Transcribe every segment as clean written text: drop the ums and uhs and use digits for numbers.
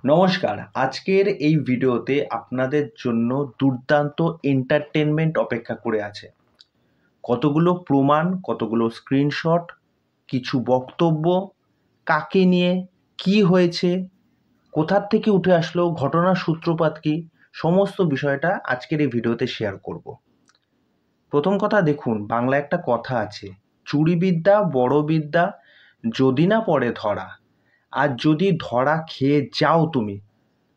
নমস্কার। আজকের এই ভিডিওতে আপনাদের জন্য দুর্দান্ত এন্টারটেনমেন্ট অপেক্ষা করে আছে। কতগুলো প্রমাণ, কতগুলো স্ক্রিনশট, কিছু বক্তব্য, কাকে নিয়ে, কি হয়েছে, কোথার থেকে উঠে আসলো, ঘটনার সূত্রপাত কী, সমস্ত বিষয়টা আজকের এই ভিডিওতে শেয়ার করব। প্রথম কথা দেখুন, বাংলায় একটা কথা আছে, চুরিবিদ্যা বড় বিদ্যা, যদি না পড়ে ধরা। আর যদি ধরা খেয়ে যাও তুমি,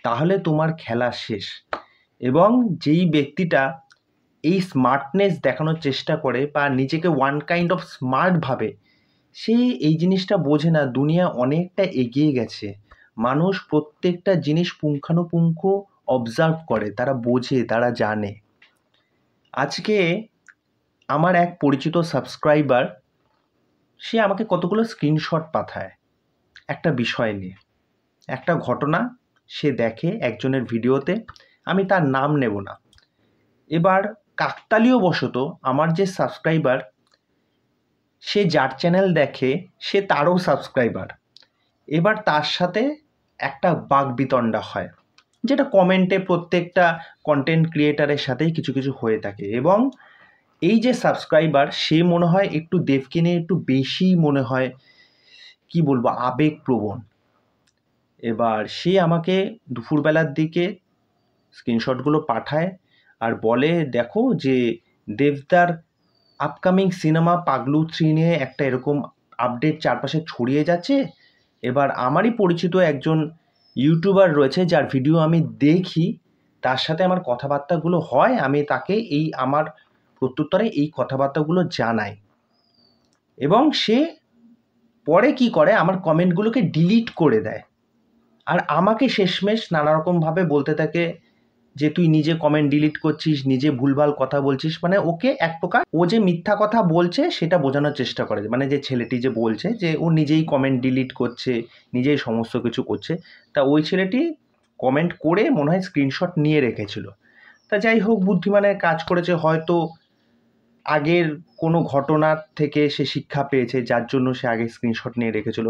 তাহলে তোমার খেলা শেষ। এবং যেই ব্যক্তিটা এই স্মার্টনেস দেখানোর চেষ্টা করে বা নিজেকে ওয়ান কাইন্ড অফ স্মার্ট ভাবে, সে এই জিনিসটা বোঝে না দুনিয়া অনেকটা এগিয়ে গেছে। মানুষ প্রত্যেকটা জিনিস পুঙ্খানুপুঙ্খ অবজার্ভ করে, তারা বোঝে, তারা জানে। আজকে আমার এক পরিচিত সাবস্ক্রাইবার, সে আমাকে কতগুলো স্ক্রিনশট পাঠায় একটা বিষয় নিয়ে, একটা ঘটনা সে দেখে একজনের ভিডিওতে। আমি তার নাম নেব না। এবার কাকতালীয় বশত আমার যে সাবস্ক্রাইবার, সে যার চ্যানেল দেখে সে তারও সাবস্ক্রাইবার। এবার তার সাথে একটা বাকবিতণ্ডা হয়, যেটা কমেন্টে প্রত্যেকটা কন্টেন্ট ক্রিয়েটারের সাথেই কিছু কিছু হয়ে থাকে। এবং এই যে সাবস্ক্রাইবার, সে মনে হয় একটু দেবকে নিয়ে একটু বেশি মনে হয় কি বলবো আবেগপ্রবণ। এবার সে আমাকে দুপুরবেলার দিকে স্ক্রিনশটগুলো পাঠায় আর বলে, দেখো যে দেবদার আপকামিং সিনেমা পাগলু 3 নিয়ে একটা এরকম আপডেট চারপাশে ছড়িয়ে যাচ্ছে। এবার আমারই পরিচিত একজন ইউটিউবার রয়েছে যার ভিডিও আমি দেখি, তার সাথে আমার কথাবার্তাগুলো হয়, আমি তাকে এই আমার প্রত্যুত্তরে এই কথাবার্তাগুলো জানাই। এবং সে পরে কি করে, আমার কমেন্টগুলোকে ডিলিট করে দেয় আর আমাকে শেষমেশ নানা রকমভাবে বলতে থাকে যে তুই নিজে কমেন্ট ডিলিট করছিস, নিজে ভুলভাল কথা বলছিস। মানে ওকে এক প্রকার ও যে মিথ্যা কথা বলছে সেটা বোঝানোর চেষ্টা করে, মানে যে ছেলেটি যে বলছে যে ও নিজেই কমেন্ট ডিলিট করছে, নিজেই সমস্ত কিছু করছে। তা ওই ছেলেটি কমেন্ট করে মনে হয় স্ক্রিনশট নিয়ে রেখেছিল। তা যাই হোক, বুদ্ধিমানের কাজ করেছে, হয়তো আগের কোনো ঘটনার থেকে সে শিক্ষা পেয়েছে, যার জন্য সে আগে স্ক্রিনশট নিয়ে রেখেছিল।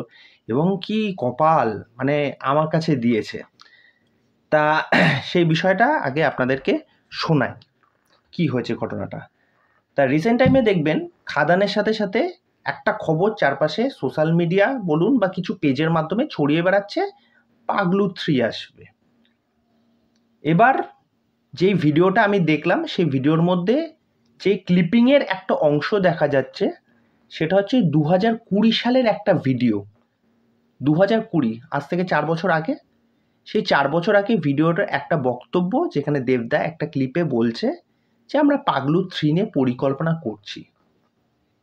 এবং কি কপাল, মানে আমার কাছে দিয়েছে। তা সেই বিষয়টা আগে আপনাদেরকে শোনাই, কি হয়েছে ঘটনাটা। তা রিসেন্ট টাইমে দেখবেন খাদানের সাথে সাথে একটা খবর চারপাশে সোশ্যাল মিডিয়া বলুন বা কিছু পেজের মাধ্যমে ছড়িয়ে বেড়াচ্ছে, পাগলু 3 আসবে। এবার যেই ভিডিওটা আমি দেখলাম, সেই ভিডিওর মধ্যে যে ক্লিপিংয়ের একটা অংশ দেখা যাচ্ছে, সেটা হচ্ছে 2020 সালের একটা ভিডিও। 2020, আজ থেকে 4 বছর আগে। সেই 4 বছর আগে ভিডিওটার একটা বক্তব্য, যেখানে দেবদা একটা ক্লিপে বলছে যে আমরা পাগলু 3 নিয়ে পরিকল্পনা করছি।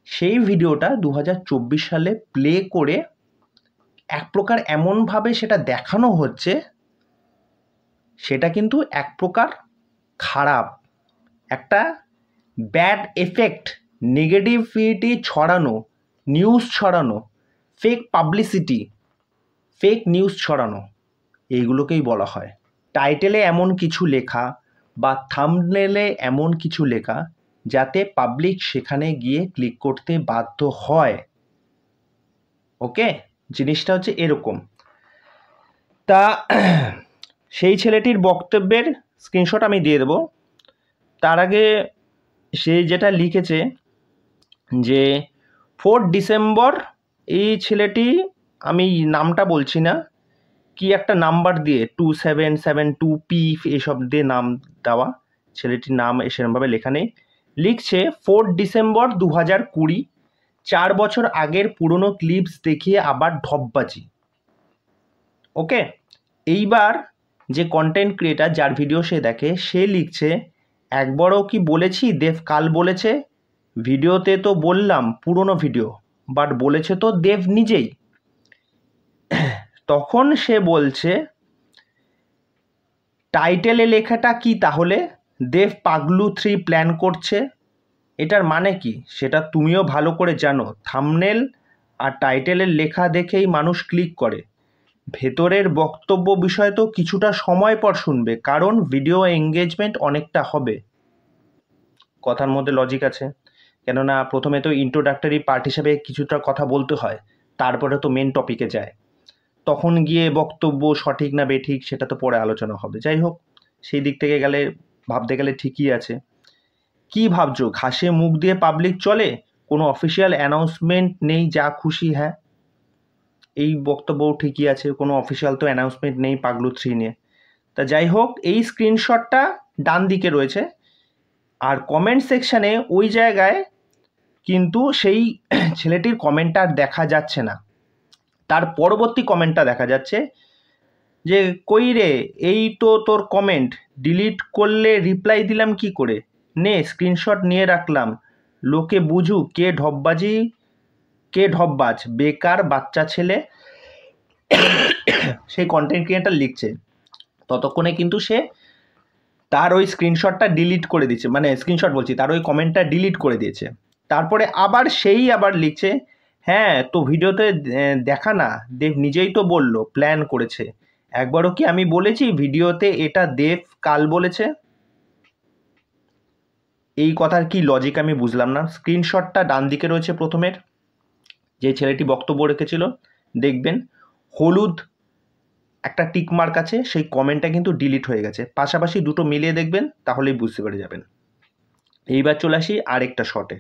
সেই ভিডিওটা 2024 সালে প্লে করে এক প্রকার এমনভাবে সেটা দেখানো হচ্ছে, সেটা কিন্তু এক প্রকার খারাপ, একটা ব্যাড এফেক্ট, নেগেটিভিটি ছড়ানো, নিউজ ছড়ানো, ফেক পাবলিসিটি, ফেক নিউজ ছড়ানো, এইগুলোকেই বলা হয়। টাইটেলে এমন কিছু লেখা বা থাম্বনেলে এমন কিছু লেখা যাতে পাবলিক সেখানে গিয়ে ক্লিক করতে বাধ্য হয়। ওকে, জিনিসটা হচ্ছে এরকম। তা সেই ছেলেটির বক্তব্যের স্ক্রিনশট আমি দিয়ে দেবো। তার আগে সে যেটা লিখেছে যে 4 ডিসেম্বর, এই ছেলেটি, আমি নামটা বলছি না, কি একটা নাম্বার দিয়ে 2772P এসব দিয়ে নাম দেওয়া, ছেলেটির নাম সেরকমভাবে লেখা নেই। লিখছে 4 ডিসেম্বর 2020, 4 বছর আগের পুরনো ক্লিপস দেখিয়ে আবার ঢপবাজি। ওকে, এইবার যে কন্টেন্ট ক্রিয়েটার যার ভিডিও সে দেখে, সে লিখছে, একবারও কি বলেছি দেব কাল বলেছে? ভিডিওতে তো বললাম পুরনো ভিডিও, বাট বলেছে তো দেব নিজেই। তখন সে বলছে, টাইটেলে লেখাটা কি তাহলে? দেব পাগলু 3 প্ল্যান করছে, এটার মানে কি সেটা তুমিও ভালো করে জানো। থাম্বনেল আর টাইটেলের লেখা দেখেই মানুষ ক্লিক করে, ভেতরের বক্তব্য বিষয় তো কিছুটা সময় পর শুনবে, কারণ ভিডিও এঙ্গেজমেন্ট অনেকটা হবে। কথার মধ্যে লজিক আছে, কেননা প্রথমে তো ইন্ট্রোডাক্টরি পার্ট হিসেবে কিছুটা কথা বলতে হয়, তারপরে তো মেন টপিকে যায়। তখন গিয়ে বক্তব্য সঠিক না বেঠিক সেটা তো পরে আলোচনা হবে। যাই হোক, সেই দিক থেকে গেলে ভাবতে গেলে ঠিকই আছে। কি ভাবছো, ঘাসে মুখ দিয়ে পাবলিক চলে, কোনো অফিসিয়াল অ্যানাউন্সমেন্ট নেই, যা খুশি? হ্যাঁ, এই বক্তব্যও ঠিকই আছে, কোনো অফিসিয়াল তো অ্যানাউন্সমেন্ট নেই পাগলু 3 নিয়ে। তা যাই হোক, এই স্ক্রিনশটটা ডান দিকে রয়েছে, আর কমেন্ট সেকশানে ওই জায়গায় কিন্তু সেই ছেলেটির কমেন্টটা আর দেখা যাচ্ছে না। তার পরবর্তী কমেন্টটা দেখা যাচ্ছে যে, কই রে, এই তো তোর কমেন্ট, ডিলিট করলে রিপ্লাই দিলাম কি করে, নে স্ক্রিনশট নিয়ে রাখলাম, লোকে বুঝুক কে ঢপবাজ, বেকার বাচ্চা ছেলে। সেই কন্টেন্ট ক্রিয়েটার লিখছে, ততক্ষণে কিন্তু সে তার ওই স্ক্রিনশটটা ডিলিট করে দিচ্ছে, মানে স্ক্রিনশট বলছি, তার ওই কমেন্টটা ডিলিট করে দিয়েছে। তারপরে আবার লিখছে, হ্যাঁ তো ভিডিওতে দেখা না, দেব নিজেই তো বললো প্ল্যান করেছে, একবারও কি আমি বলেছি ভিডিওতে এটা দেব কাল বলেছে? এই কথার কি লজিক আমি বুঝলাম না। স্ক্রিনশটটা ডান দিকে রয়েছে প্রথমের, যে ছেলেটি বক্তব্য রেখেছিল, দেখবেন হলুদ একটা টিক মার্ক আছে, সেই কমেন্টটা কিন্তু ডিলিট হয়ে গেছে। পাশাপাশি দুটো মিলিয়ে দেখবেন, তাহলেই বুঝতে পেরে যাবেন। এইবার চলে আসি আরেকটা শটে।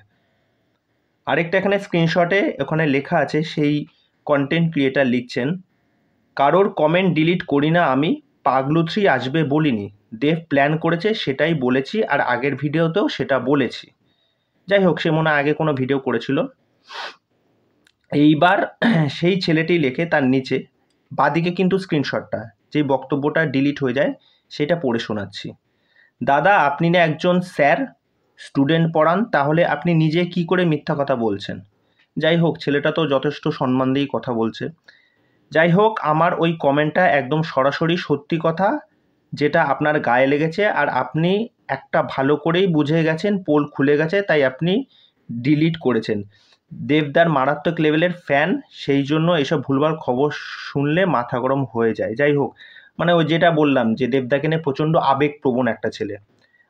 আরেকটা এখানে স্ক্রিনশটে ওখানে লেখা আছে, সেই কন্টেন্ট ক্রিয়েটার লিখছেন, কারোর কমেন্ট ডিলিট করি না আমি, পাগলু 3 আসবে বলিনি, দেব প্ল্যান করেছে সেটাই বলেছি, আর আগের ভিডিওতেও সেটা বলেছি। যাই হোক, সে মনে হয় আগে কোনো ভিডিও করেছিল। এইবার সেই ছেলেটি লেখে তার নিচে বাদিকে কিন্তু স্ক্রিনশটটা, যেই বক্তব্যটা ডিলিট হয়ে যায় সেটা পড়ে শোনাচ্ছি। দাদা আপনি না একজন স্যার, স্টুডেন্ট পড়ান, তাহলে আপনি নিজে কি করে মিথ্যা কথা বলছেন? যাই হোক, ছেলেটা তো যথেষ্ট সম্মান দিয়েই কথা বলছে। যাই হোক, আমার ওই কমেন্টটা একদম সরাসরি সত্যি কথা, যেটা আপনার গায়ে লেগেছে, আর আপনি একটা ভালো করেই বুঝে গেছেন, পোল খুলে গেছে, তাই আপনি ডিলিট করেছেন। দেবদার মারাত্মক লেভেলের ফ্যান, সেই জন্য এসব ভুলভাল খবর শুনলে মাথা গরম হয়ে যায়। যাই হোক, মানে ওই যেটা বললাম যে দেবদাকে নিয়ে প্রচণ্ড আবেগপ্রবণ একটা ছেলে।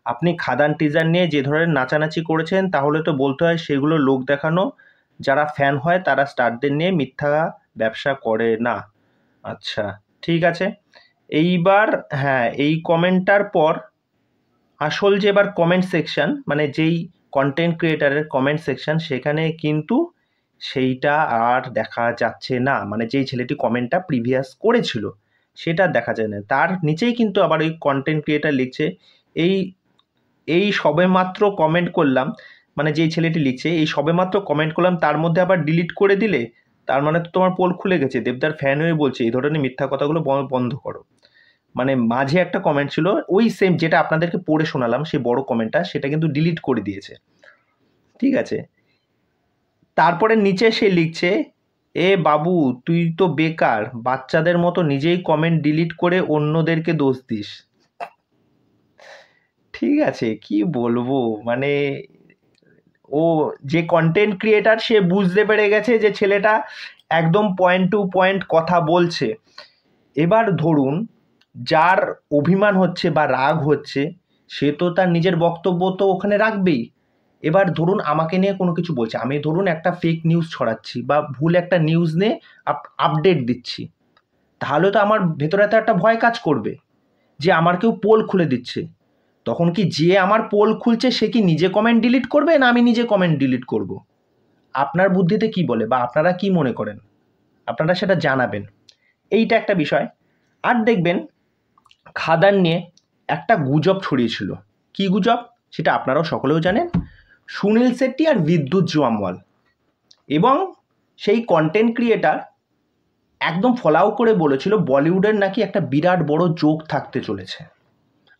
আপনি খাদান টিজার নিয়ে যে ধরনের নাচানাচি করেছেন, তাহলে তো বলতে হয় সেগুলো লোক দেখানো, যারা ফ্যান হয় তারা স্টারদের নিয়ে মিথ্যা ব্যবসা করে না। আচ্ছা, ঠিক আছে। এইবার হ্যাঁ, এই কমেন্টটার পর আসল যে এবার কমেন্ট সেকশন, মানে যেই কন্টেন্ট ক্রিয়েটারের কমেন্ট সেকশন, সেখানে কিন্তু সেইটা আর দেখা যাচ্ছে না, মানে যেই ছেলেটি কমেন্টটা প্রিভিয়াস করেছিল সেটা দেখা যায় না। তার নিচেই কিন্তু আবার ওই কন্টেন্ট ক্রিয়েটার লিখছে, এই এই সবেমাত্র কমেন্ট করলাম, মানে যেই ছেলেটি লিখছে এই সবেমাত্র কমেন্ট করলাম, তার মধ্যে আবার ডিলিট করে দিলে, তার মানে তো তোমার পোল খুলে গেছে, দেবদার ফ্যান হয়ে বলছে এই ধরনের মিথ্যা কথাগুলো বন্ধ করো। মানে মাঝে একটা কমেন্ট ছিল ওই সেম যেটা আপনাদেরকে পড়ে শোনালাম, সেই বড় কমেন্টটা, সেটা কিন্তু ডিলিট করে দিয়েছে। ঠিক আছে, তারপরে নিচে সে লিখছে, এ বাবু তুই তো বেকার বাচ্চাদের মতো নিজেই কমেন্ট ডিলিট করে অন্যদেরকে দোষ দিস। ঠিক আছে, কি বলবো, মানে ও যে কন্টেন্ট ক্রিয়েটার, সে বুঝতে পেরে গেছে যে ছেলেটা একদম পয়েন্ট টু পয়েন্ট কথা বলছে। এবার ধরুন যার অভিমান হচ্ছে বা রাগ হচ্ছে, সে তো তার নিজের বক্তব্য তো ওখানে রাখবেই। এবার ধরুন আমাকে নিয়ে কোনো কিছু বলছে, আমি ধরুন একটা ফেক নিউজ ছড়াচ্ছি বা ভুল একটা নিউজ নিয়ে আপডেট দিচ্ছি, তাহলে তো আমার ভেতরে তো একটা ভয় কাজ করবে যে আমার কেউ পোল খুলে দিচ্ছে। তখন কি যে আমার পোল খুলছে সে কি নিজে কমেন্ট ডিলিট করবে, না আমি নিজে কমেন্ট ডিলিট করব? আপনার বুদ্ধিতে কি বলে বা আপনারা কি মনে করেন, আপনারা সেটা জানাবেন। এইটা একটা বিষয়। আর দেখবেন খাদান নিয়ে একটা গুজব ছড়িয়েছিল। কি গুজব সেটা আপনারাও সকলেও জানেন, সুনীল শেট্টি আর বিদ্যুৎ জামওয়াল, এবং সেই কন্টেন্ট ক্রিয়েটার একদম ফলাও করে বলেছিল বলিউডের নাকি একটা বিরাট বড় যোগ থাকতে চলেছে।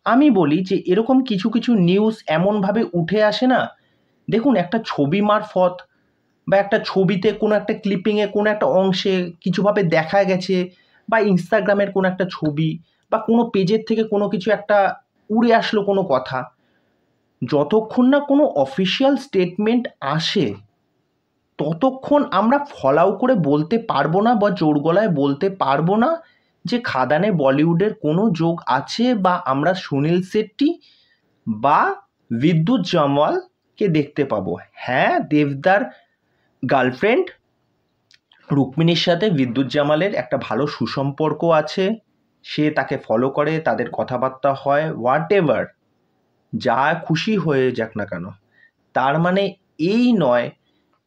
আমি বলি যে এরকম কিছু কিছু নিউজ এমনভাবে উঠে আসে না, দেখুন একটা ছবি মারফত বা একটা ছবিতে কোনো একটা ক্লিপিংয়ে কোনো একটা অংশে কিছুভাবে দেখা গেছে, বা ইনস্টাগ্রামের কোনো একটা ছবি বা কোনো পেজের থেকে কোনো কিছু একটা উড়ে আসলো কোনো কথা, যতক্ষণ না কোনো অফিসিয়াল স্টেটমেন্ট আসে ততক্ষণ আমরা ফলাও করে বলতে পারবো না বা জোর গলায় বলতে পারবো না যে খাদানে বলিউডের কোনো যোগ আছে, বা আমরা সুনীল শেট্টি বা বিদ্যুৎ জামওয়ালকে দেখতে পাবো। হ্যাঁ, দেবদার গার্লফ্রেন্ড রুক্মিণীর সাথে বিদ্যুৎ জামালের একটা ভালো সুসম্পর্ক আছে, সে তাকে ফলো করে, তাদের কথাবার্তা হয়, হোয়াট এভার, যা খুশি হয়ে যাক না কেন, তার মানে এই নয়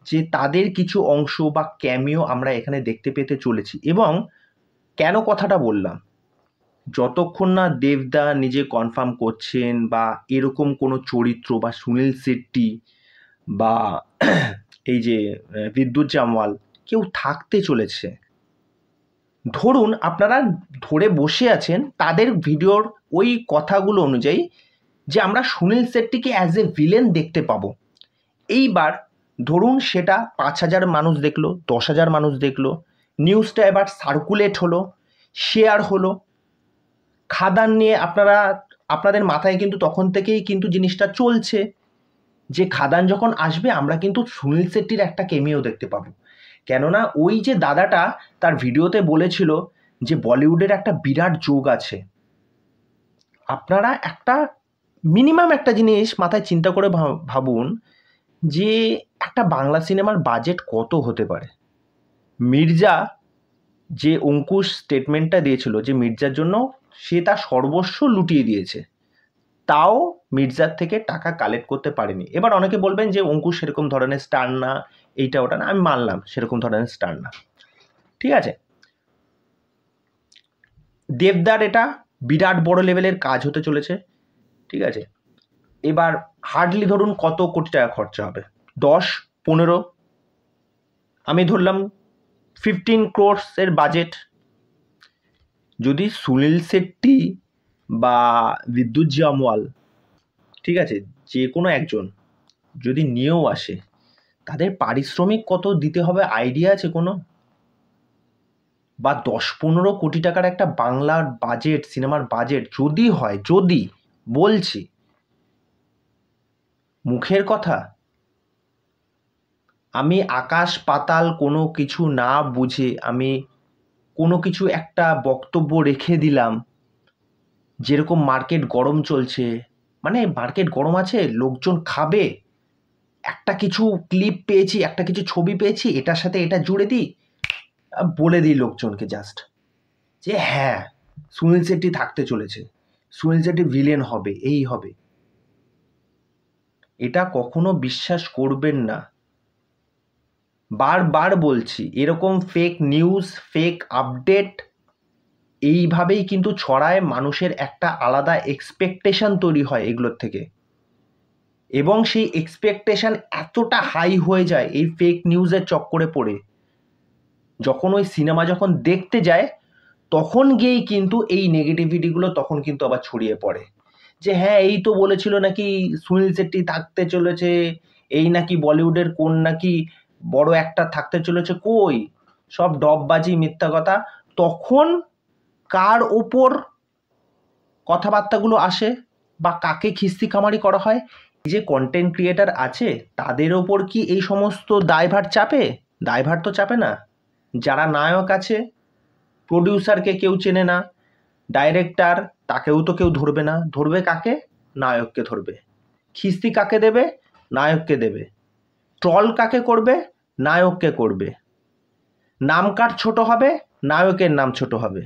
যে তাদের কিছু অংশ বা ক্যামিও আমরা এখানে দেখতে পেতে চলেছি। এবং কেন কথাটা বললাম, যতক্ষণ না দেবদা নিজে কনফার্ম করছেন বা এরকম কোনো চরিত্র বা সুনীল শেট্টি বা এই যে বিদ্যুৎ জামওয়াল কেউ থাকতে চলেছে, ধরুন আপনারা ধরে বসে আছেন তাদের ভিডিওর ওই কথাগুলো অনুযায়ী যে আমরা সুনীল শেট্টিকে অ্যাজ এ ভিলেন দেখতে পাবো। এইবার ধরুন সেটা 5,000 মানুষ দেখলো, 10,000 মানুষ দেখলো, নিউজটা এবার সার্কুলেট হলো, শেয়ার হলো, খাদান নিয়ে আপনাদের মাথায় কিন্তু তখন থেকেই কিন্তু জিনিসটা চলছে যে খাদান যখন আসবে আমরা কিন্তু সুনীল শেট্টির একটা কেমিও দেখতে পাবো। কেননা ওই যে দাদাটা তার ভিডিওতে বলেছিল যে বলিউডের একটা বিরাট যোগ আছে। আপনারা একটা মিনিমাম একটা জিনিস মাথায় চিন্তা করে ভাবুন যে একটা বাংলা সিনেমার বাজেট কত হতে পারে। মির্জা যে অঙ্কুশ স্টেটমেন্টটা দিয়েছিল যে মির্জার জন্য সে তার সর্বস্ব লুটিয়ে দিয়েছে, তাও মির্জার থেকে টাকা কালেক্ট করতে পারেনি। এবার অনেকে বলবেন যে অঙ্কুশ সেরকম ধরনের স্টার না, এইটা ওটা না, আমি মানলাম সেরকম ধরনের স্টার না, ঠিক আছে। দেবদার এটা বিরাট বড় লেভেলের কাজ হতে চলেছে, ঠিক আছে। এবার হার্ডলি ধরুন কত কোটি টাকা খরচা হবে, 10-15, আমি ধরলাম 15 crores বাজেট। যদি সুনীল শেট্টি বা বিদ্যুৎ জামওয়াল, ঠিক আছে, যে কোনো একজন যদি নিয়েও আসে, তাদের পারিশ্রমিক কত দিতে হবে আইডিয়া আছে কোনো? বা 10-15 কোটি টাকার একটা বাংলার বাজেট, সিনেমার বাজেট যদি হয়, যদি বলছি মুখের কথা, আমি আকাশ পাতাল কোনো কিছু না বুঝে আমি কোনো কিছু একটা বক্তব্য রেখে দিলাম, যেরকম মার্কেট গরম চলছে, মানে মার্কেট গরম আছে, লোকজন খাবে, একটা কিছু ক্লিপ পেয়েছি, একটা কিছু ছবি পেয়েছি, এটার সাথে এটা জুড়ে দিই, বলে দিই লোকজনকে জাস্ট যে হ্যাঁ সুনীল শেট্টি থাকতে চলেছে, সুনীল শেট্টি ভিলেন হবে, এই হবে। এটা কখনো বিশ্বাস করবেন না, বারবার বলছি, এরকম ফেক নিউজ, ফেক আপডেট এইভাবেই কিন্তু ছড়ায়, মানুষের একটা আলাদা এক্সপেকটেশন তৈরি হয় এগুলোর থেকে, এবং সেই এক্সপেকটেশন এতটা হাই হয়ে যায় এই ফেক নিউজের চক্করে পড়ে, যখন ওই সিনেমা যখন দেখতে যায় তখন গিয়েই কিন্তু এই নেগেটিভিটিগুলো তখন কিন্তু আবার ছড়িয়ে পড়ে যে হ্যাঁ এই তো বলেছিল নাকি সুনীল শেট্টি থাকতে চলেছে, এই নাকি বলিউডের কোন নাকি বড় অ্যাক্টর থাকতে চলেছে, কই সব ডববাজি মিথ্যা কথা। তখন কার ওপর কথাবার্তাগুলো আসে বা কাকে খিস্তি খামারি করা হয়? যে কন্টেন্ট ক্রিয়েটার আছে তাদের ওপর কি এই সমস্ত দায়ভার চাপে? দায়ভার তো চাপে না। যারা নায়ক আছে, প্রডিউসারকে কেউ চেনে না, ডাইরেক্টর তাকেও তো কেউ ধরবে না, ধরবে কাকে? নায়ককে ধরবে। খিস্তি কাকে দেবে? নায়ককে দেবে। ট্রল কাকে করবে? নায়ককে করবে। নাম কার ছোট হবে? নায়কের নাম ছোট হবে।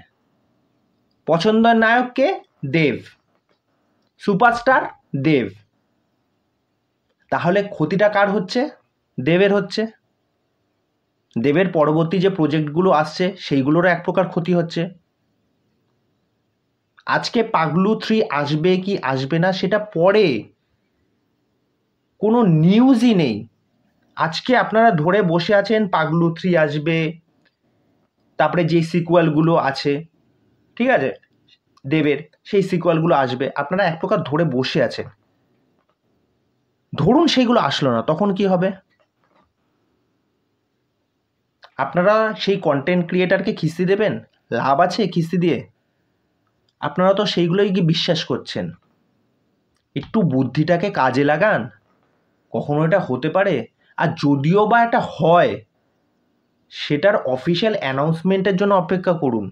পছন্দের নায়ককে? দেব। সুপারস্টার? দেব। তাহলে ক্ষতিটা কার হচ্ছে? দেবের হচ্ছে। দেবের পরবর্তী যে প্রজেক্টগুলো আসছে সেইগুলোরও এক প্রকার ক্ষতি হচ্ছে। আজকে পাগলু 3 আসবে কি আসবে না সেটা পরে, কোনো নিউজই নেই। আজকে আপনারা ধরে বসে আছেন পাগলু 3 আসবে, তারপরে যে সিকুয়ালগুলো আছে, ঠিক আছে, দেবের সেই সিকুয়ালগুলো আসবে, আপনারা এক প্রকার ধরে বসে আছেন। ধরুন সেইগুলো আসলো না, তখন কি হবে? আপনারা সেই কন্টেন্ট ক্রিয়েটারকে খিস্তি দেবেন? লাভ আছে খিস্তি দিয়ে? আপনারা তো সেইগুলোই কি বিশ্বাস করছেন। একটু বুদ্ধিটাকে কাজে লাগান, কখনো এটা হতে পারে। আর যদিও বা এটা হয়, সেটার অফিসিয়াল অ্যানাউন্সমেন্টের জন্য অপেক্ষা করুন।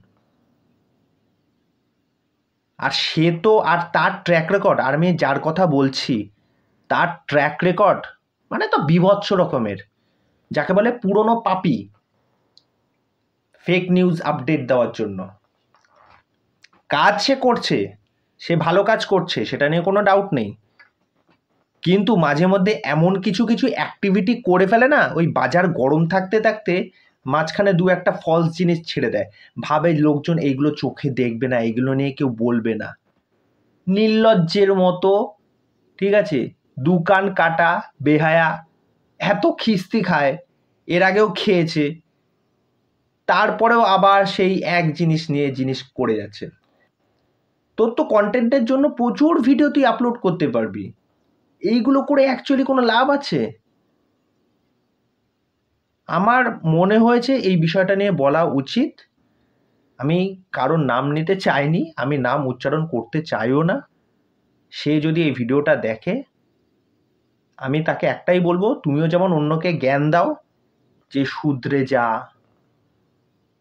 আর সে তো, আর তার ট্র্যাক রেকর্ড, আর আমি যার কথা বলছি তার ট্র্যাক রেকর্ড মানে তো বীভৎস রকমের, যাকে বলে পুরনো পাপি। ফেক নিউজ আপডেট দেওয়ার জন্য। কাজ সে করছে, সে ভালো কাজ করছে, সেটা নিয়ে কোনো ডাউট নেই, কিন্তু মাঝে মধ্যে এমন কিছু কিছু অ্যাক্টিভিটি করে ফেলে না, ওই বাজার গরম থাকতে থাকতে মাঝখানে দু একটা ফলস জিনিস ছেড়ে দেয়, ভাবে লোকজন এইগুলো চোখে দেখবে না, এগুলো নিয়ে কেউ বলবে না, নির্লজ্জের মতো। ঠিক আছে, দোকান কাটা বেহায়া, এত খিস্তি খায়, এর আগেও খেয়েছে, তারপরেও আবার সেই এক জিনিস নিয়ে জিনিস করে যাচ্ছে। তোর তো কন্টেন্টের জন্য প্রচুর ভিডিও তুই আপলোড করতে পারবি, এইগুলো করে অ্যাকচুয়ালি কোনো লাভ আছে? আমার মনে হয়েছে এই বিষয়টা নিয়ে বলা উচিত। আমি কারোর নাম নিতে চাইনি, আমি নাম উচ্চারণ করতে চাইও না। সে যদি এই ভিডিওটা দেখে, আমি তাকে একটাই বলবো, তুমিও যেমন অন্যকে জ্ঞান দাও যে শুধরে যা,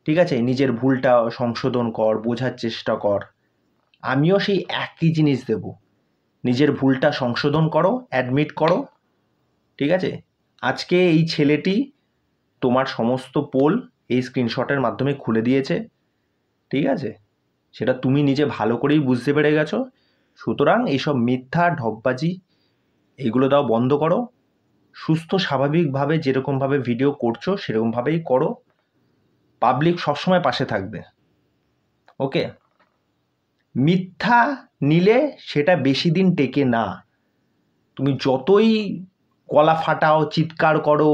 ঠিক আছে, নিজের ভুলটা সংশোধন কর, বোঝার চেষ্টা কর, আমিও সেই একই জিনিস দেব, নিজের ভুলটা সংশোধন করো, অ্যাডমিট করো। ঠিক আছে, আজকে এই ছেলেটি তোমার সমস্ত পোল এই স্ক্রিনশটের মাধ্যমে খুলে দিয়েছে, ঠিক আছে, সেটা তুমি নিজে ভালো করেই বুঝতে পেরে গেছো। সুতরাং এইসব মিথ্যা ঢপবাজি এইগুলো দাও বন্ধ করো, সুস্থ স্বাভাবিকভাবে যেরকমভাবে ভিডিও করছো সেরকমভাবেই করো, পাবলিক সবসময় পাশে থাকবে। ওকে, মিথ্যা নিলে সেটা বেশি দিন টেকে না, তুমি যতই গলা ফাটাও, চিৎকার করো,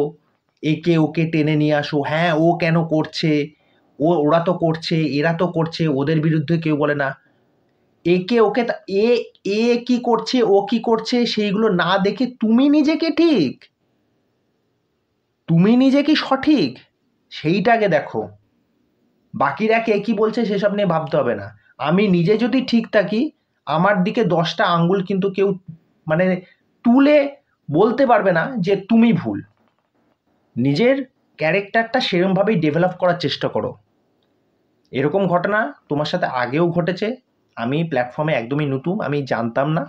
একে ওকে টেনে নিয়ে আসো, হ্যাঁ ও কেন করছে, ওরা তো করছে, এরা তো করছে, ওদের বিরুদ্ধে কেউ বলে না, একে ওকে এ এ কি করছে, ও কি করছে, সেইগুলো না দেখে তুমি নিজেকে ঠিক, তুমি নিজে কি সঠিক সেইটাকে দেখো, বাকিরা কে কি বলছে সেসব নিয়ে ভাবতে হবে না। আমি নিজে যদি ঠিক থাকি, আমার দিকে 10টা আঙ্গুল কিন্তু কেউ মানে তুলে বলতে পারবে না যে তুমি ভুল। নিজের ক্যারেক্টারটা সেরকমভাবেই ডেভেলপ করার চেষ্টা করো। এরকম ঘটনা তোমার সাথে আগেও ঘটেছে, আমি প্ল্যাটফর্মে একদমই নতুন, আমি জানতাম না,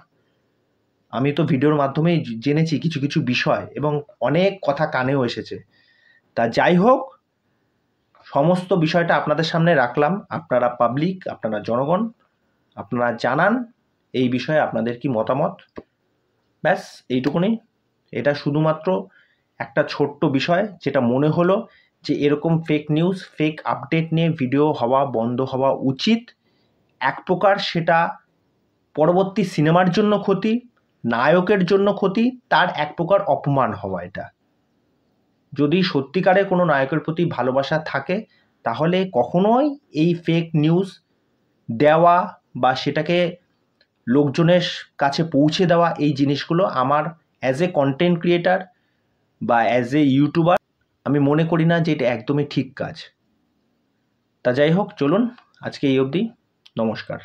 আমি তো ভিডিওর মাধ্যমেই জেনেছি কিছু কিছু বিষয়, এবং অনেক কথা কানেও এসেছে। তা যাই হোক, সমস্ত বিষয়টা আপনাদের সামনে রাখলাম, আপনারা পাবলিক, আপনারা জনগণ, আপনারা জানান এই বিষয়ে আপনাদের কি মতামত। ব্যাস এইটুকুনি। এটা শুধুমাত্র একটা ছোট্ট বিষয়, যেটা মনে হলো যে এরকম ফেক নিউজ, ফেক আপডেট নিয়ে ভিডিও হওয়া বন্ধ হওয়া উচিত। এক প্রকার সেটা পরবর্তী সিনেমার জন্য ক্ষতি, নায়কের জন্য ক্ষতি, তার এক প্রকার অপমান হওয়া। এটা যদি সত্যিকারে কোনো নায়কের প্রতি ভালোবাসা থাকে, তাহলে কখনোই এই ফেক নিউজ দেওয়া বা সেটাকে লোকজনের কাছে পৌঁছে দেওয়া, এই জিনিসগুলো আমার অ্যাজ এ কন্টেন্ট ক্রিয়েটার বা অ্যাজ এ ইউটিউবার আমি মনে করি না যে এটা একদমই ঠিক কাজ। তা যাই হোক, চলুন আজকে এই অবধি, নমস্কার।